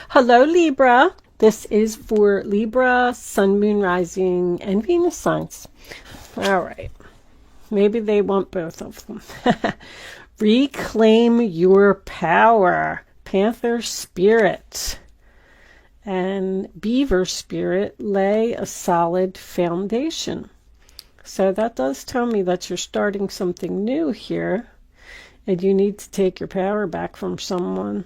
Hello Libra, this is for Libra, Sun, Moon, Rising, and Venus signs. All right, maybe they want both of them. Reclaim your power, Panther spirit and Beaver spirit, lay a solid foundation. So that does tell me that you're starting something new here, and you need to take your power back from someone.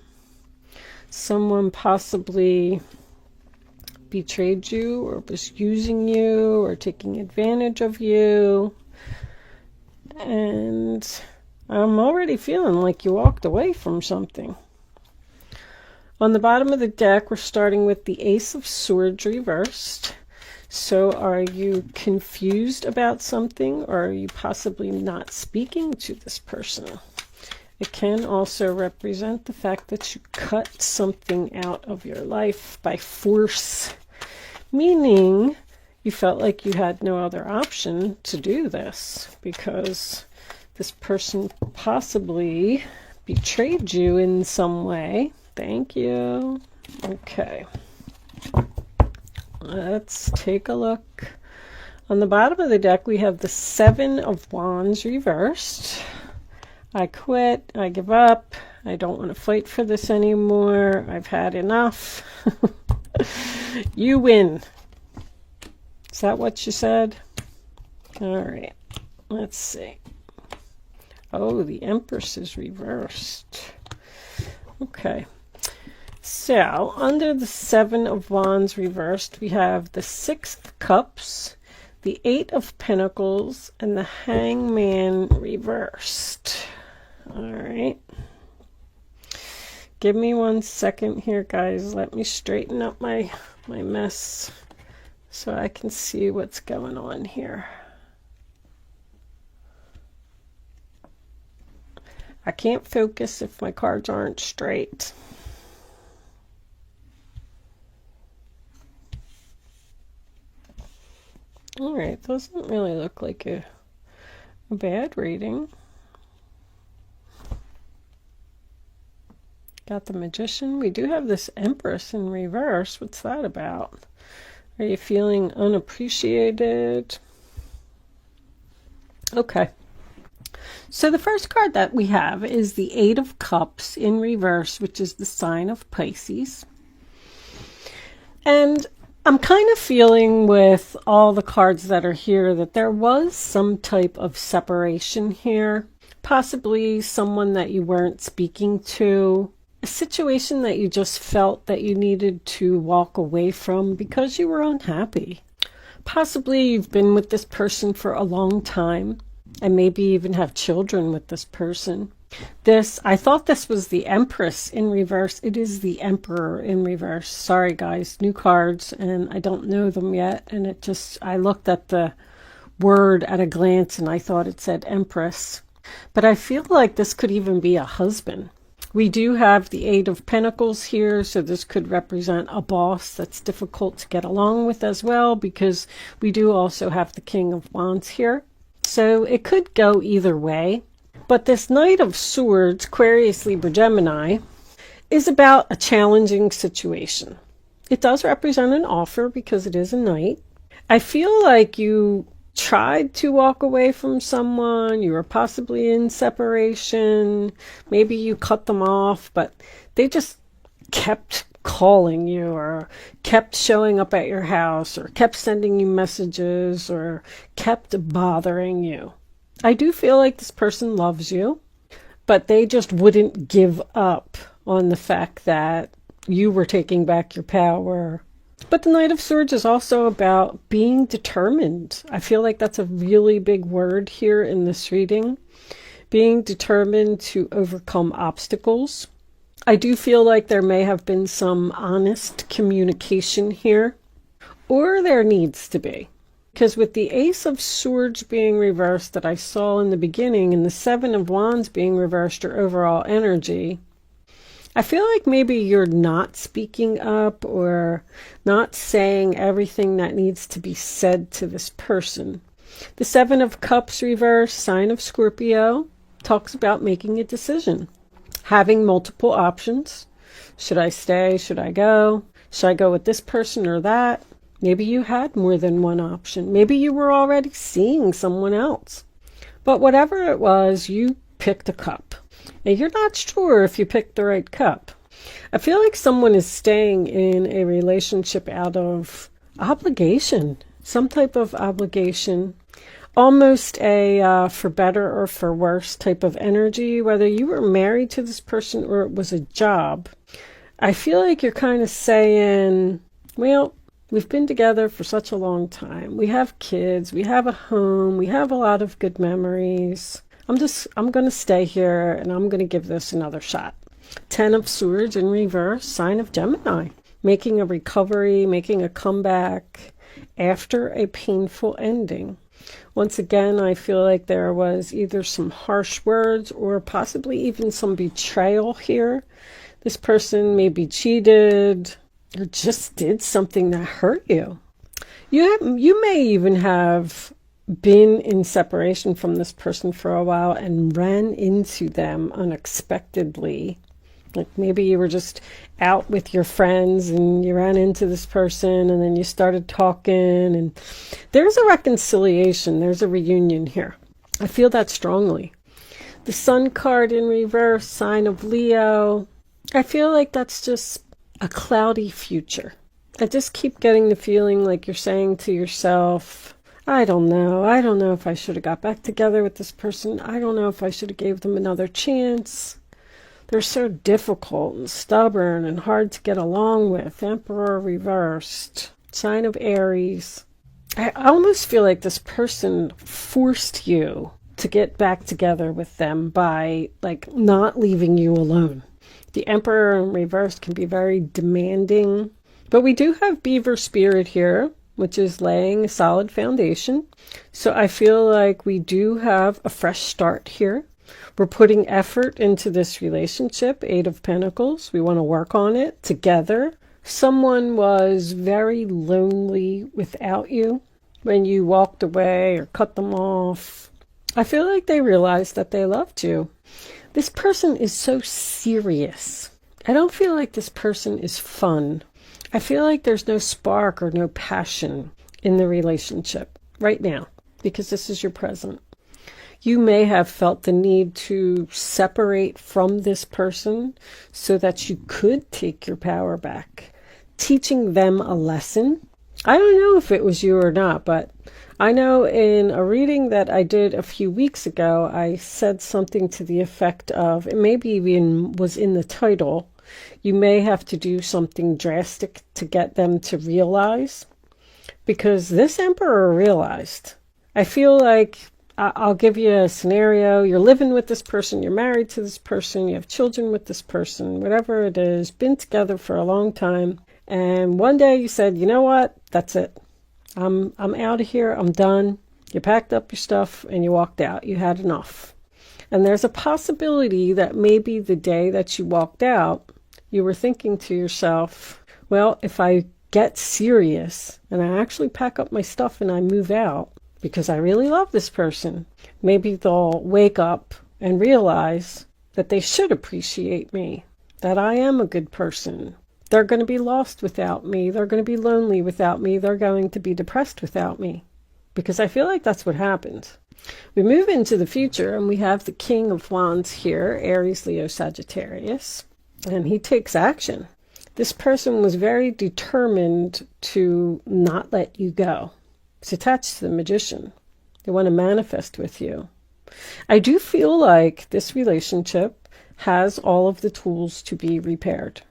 Someone possibly betrayed you or was using you or taking advantage of you. And I'm already feeling like you walked away from something. On the bottom of the deck, we're starting with the Ace of Swords reversed. So are you confused about something, or are you possibly not speaking to this person? It can also represent the fact that you cut something out of your life by force, meaning you felt like you had no other option to do this because this person possibly betrayed you in some way. Thank you. Okay. Let's take a look. On the bottom of the deck, we have the Seven of Wands reversed. I quit, I give up, I don't want to fight for this anymore, I've had enough. You win. Is that what you said? All right, let's see. Oh, the Empress is reversed. Okay. So, under the Seven of Wands reversed, we have the Six of Cups, the Eight of Pentacles, and the Hangman reversed. All right. Give me 1 second here, guys. Let me straighten up my mess so I can see what's going on here. I can't focus if my cards aren't straight. All right, doesn't really look like a bad reading. Got the Magician. We do have this Empress in reverse. What's that about? Are you feeling unappreciated? Okay. So the first card that we have is the Eight of Cups in reverse, which is the sign of Pisces. And I'm kind of feeling with all the cards that are here that there was some type of separation here. Possibly someone that you weren't speaking to. A situation that you just felt that you needed to walk away from because you were unhappy. Possibly you've been with this person for a long time and maybe even have children with this person. I thought this was the Empress in reverse. It is the Emperor in reverse. Sorry guys, new cards and I don't know them yet. And I looked at the word at a glance and I thought it said Empress. But I feel like this could even be a husband. We do have the Eight of Pentacles here, so this could represent a boss that's difficult to get along with as well, because we do also have the King of Wands here. So it could go either way. But this Knight of Swords, Aquarius, Libra, Gemini, is about a challenging situation. It does represent an offer because it is a knight. I feel like you tried to walk away from someone, you were possibly in separation, maybe you cut them off, but they just kept calling you or kept showing up at your house or kept sending you messages or kept bothering you. I do feel like this person loves you, but they just wouldn't give up on the fact that you were taking back your power. But the Knight of Swords is also about being determined. I feel like that's a really big word here in this reading. Being determined to overcome obstacles. I do feel like there may have been some honest communication here. Or there needs to be. Because with the Ace of Swords being reversed that I saw in the beginning and the Seven of Wands being reversed, your overall energy, I feel like maybe you're not speaking up or not saying everything that needs to be said to this person. The Seven of Cups reverse, sign of Scorpio, talks about making a decision, having multiple options. Should I stay? Should I go? Should I go with this person or that? Maybe you had more than one option. Maybe you were already seeing someone else. But whatever it was, you picked a cup. And you're not sure if you picked the right cup. I feel like someone is staying in a relationship out of obligation, some type of obligation, almost a for better or for worse type of energy, whether you were married to this person or it was a job. I feel like you're kind of saying, well, we've been together for such a long time. We have kids, we have a home, we have a lot of good memories. I'm going to stay here and I'm going to give this another shot. 10 of Swords in reverse, sign of Gemini. Making a recovery, making a comeback after a painful ending. Once again, I feel like there was either some harsh words or possibly even some betrayal here. This person maybe cheated or just did something that hurt you. You may even have been in separation from this person for a while and ran into them unexpectedly. Like maybe you were just out with your friends and you ran into this person and then you started talking and there's a reconciliation, there's a reunion here. I feel that strongly. The Sun card in reverse, sign of Leo. I feel like that's just a cloudy future. I just keep getting the feeling like you're saying to yourself, I don't know if I should have got back together with this person. I don't know if I should have gave them another chance. They're so difficult and stubborn and hard to get along with. Emperor reversed. Sign of Aries. I almost feel like this person forced you to get back together with them by like not leaving you alone. The Emperor in reverse can be very demanding. But we do have Beaver Spirit here, which is laying a solid foundation. So I feel like we do have a fresh start here. We're putting effort into this relationship, 8 of Pentacles. We want to work on it together. Someone was very lonely without you when you walked away or cut them off. I feel like they realized that they loved you. This person is so serious. I don't feel like this person is fun. I feel like there's no spark or no passion in the relationship right now because this is your present. You may have felt the need to separate from this person so that you could take your power back, teaching them a lesson. I don't know if it was you or not, but I know in a reading that I did a few weeks ago, I said something to the effect of, it maybe even was in the title, you may have to do something drastic to get them to realize, because this Emperor realized. I feel like I'll give you a scenario. You're living with this person, you're married to this person, you have children with this person, whatever it is, been together for a long time. And one day you said, you know what? That's it. I'm out of here. I'm done. You packed up your stuff and you walked out. You had enough. And there's a possibility that maybe the day that you walked out, you were thinking to yourself, well, if I get serious and I actually pack up my stuff and I move out, because I really love this person, maybe they'll wake up and realize that they should appreciate me, that I am a good person. They're going to be lost without me. They're going to be lonely without me. They're going to be depressed without me. Because I feel like that's what happens. We move into the future and we have the King of Wands here, Aries, Leo, Sagittarius, and he takes action. This person was very determined to not let you go. It's attached to the Magician. They want to manifest with you. I do feel like this relationship has all of the tools to be repaired.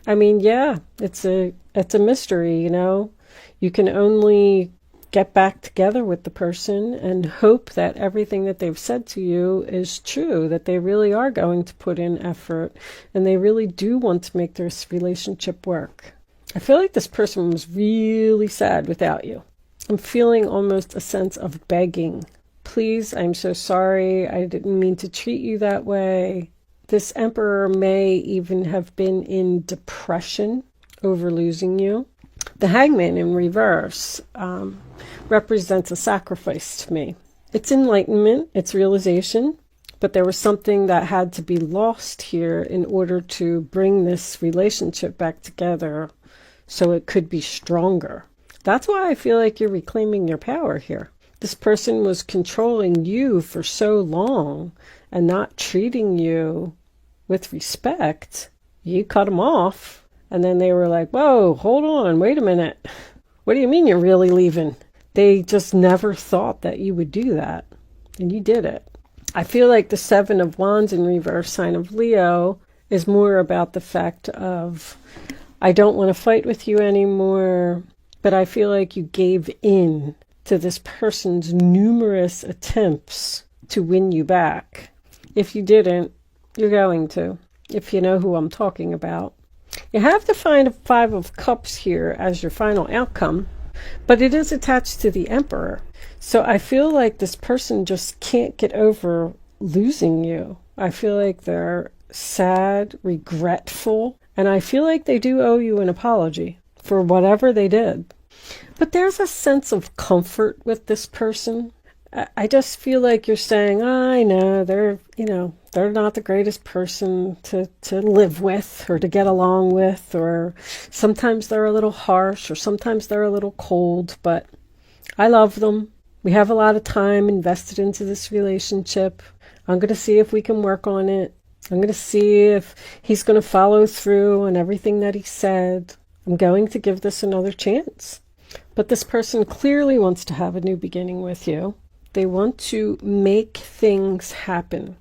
I mean, yeah, it's a mystery, you know. You can only get back together with the person and hope that everything that they've said to you is true, that they really are going to put in effort and they really do want to make this relationship work. I feel like this person was really sad without you. I'm feeling almost a sense of begging. Please, I'm so sorry. I didn't mean to treat you that way. This Emperor may even have been in depression over losing you. The Hangman in reverse represents a sacrifice to me. It's enlightenment, it's realization, But there was something that had to be lost here in order to bring this relationship back together so it could be stronger. That's why I feel like you're reclaiming your power here. This person was controlling you for so long and not treating you with respect. You cut them off, and then they were like, whoa, hold on, wait a minute. What do you mean you're really leaving? They just never thought that you would do that, and you did it. I feel like the Seven of Wands in reverse, sign of Leo, is more about the fact of, I don't want to fight with you anymore, but I feel like you gave in to this person's numerous attempts to win you back. If you didn't, you're going to, if you know who I'm talking about. You have to find a Five of Cups here as your final outcome, but it is attached to the Emperor. So I feel like this person just can't get over losing you. I feel like they're sad, regretful, and I feel like they do owe you an apology for whatever they did. But there's a sense of comfort with this person. I just feel like you're saying, I know, they're not the greatest person to live with or to get along with, or sometimes they're a little harsh, or sometimes they're a little cold, but I love them. We have a lot of time invested into this relationship. I'm going to see if we can work on it. I'm going to see if he's going to follow through on everything that he said. I'm going to give this another chance. But this person clearly wants to have a new beginning with you. They want to make things happen.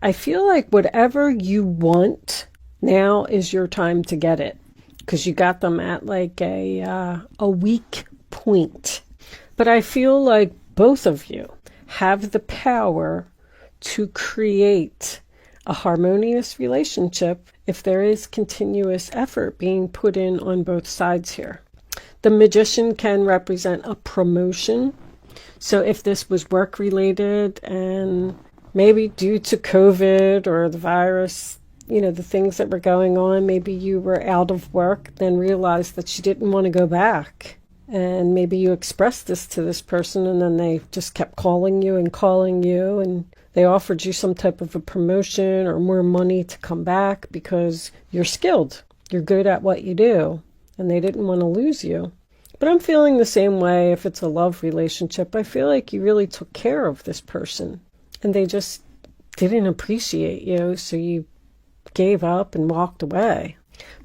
I feel like whatever you want, now is your time to get it, because you got them at like a weak point. But I feel like both of you have the power to create a harmonious relationship if there is continuous effort being put in on both sides here. The Magician can represent a promotion. So if this was work related and maybe due to COVID or the virus, the things that were going on, maybe you were out of work, then realized that you didn't want to go back. And maybe you expressed this to this person, and then they just kept calling you, and they offered you some type of a promotion or more money to come back because you're skilled. You're good at what you do, and they didn't want to lose you. But I'm feeling the same way if it's a love relationship. I feel like you really took care of this person, and they just didn't appreciate you, so you gave up and walked away.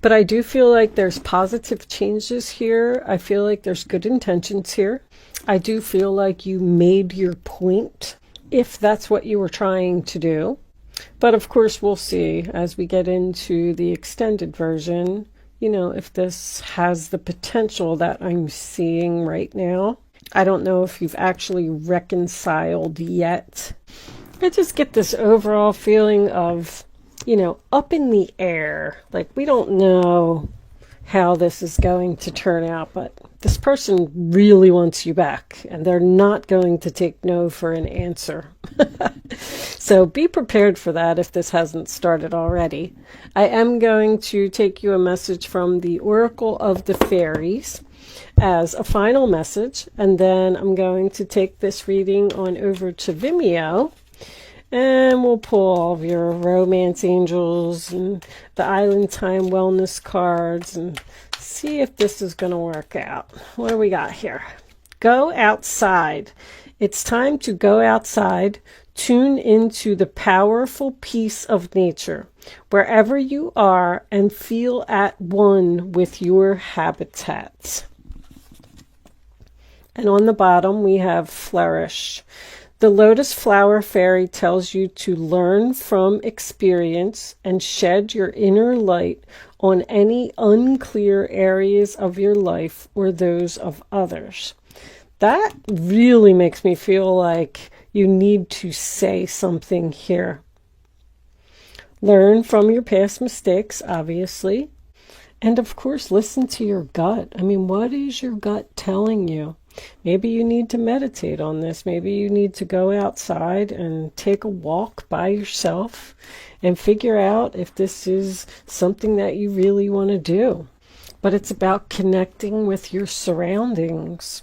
But I do feel like there's positive changes here. I feel like there's good intentions here. I do feel like you made your point, if that's what you were trying to do. But of course, we'll see as we get into the extended version, if this has the potential that I'm seeing right now. I don't know if you've actually reconciled yet. I just get this overall feeling of, up in the air. Like, we don't know how this is going to turn out, but this person really wants you back, and they're not going to take no for an answer. So be prepared for that if this hasn't started already. I am going to take you a message from the Oracle of the Fairies as a final message, and then I'm going to take this reading on over to Vimeo, and we'll pull all of your romance angels and the Island Time wellness cards and see if this is going to work out. What do we got here? Go outside. It's time to go outside. Tune into the powerful peace of nature, wherever you are, and feel at one with your habitat. And on the bottom, we have flourish. The lotus flower fairy tells you to learn from experience and shed your inner light on any unclear areas of your life or those of others. That really makes me feel like you need to say something here. Learn from your past mistakes, obviously. And of course, listen to your gut. I mean, what is your gut telling you? Maybe you need to meditate on this. Maybe you need to go outside and take a walk by yourself and figure out if this is something that you really want to do. But it's about connecting with your surroundings.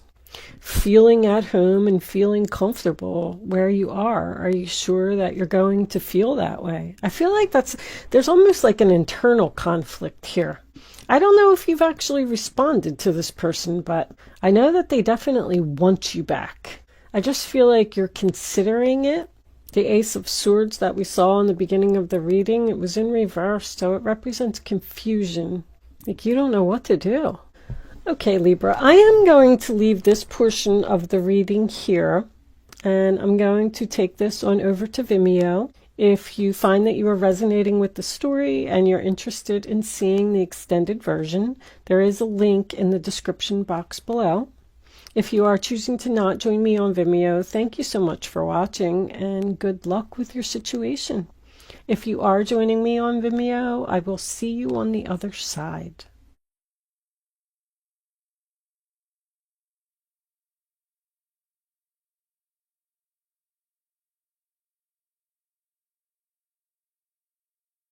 feeling at home and feeling comfortable where you are. Are you sure that you're going to feel that way? I feel like there's almost like an internal conflict here. I don't know if you've actually responded to this person, but I know that they definitely want you back. I just feel like you're considering it. The Ace of Swords that we saw in the beginning of the reading, it was in reverse, so it represents confusion. Like you don't know what to do. Okay, Libra, I am going to leave this portion of the reading here, and I'm going to take this on over to Vimeo. If you find that you are resonating with the story and you're interested in seeing the extended version, there is a link in the description box below. If you are choosing to not join me on Vimeo, thank you so much for watching and good luck with your situation. If you are joining me on Vimeo, I will see you on the other side.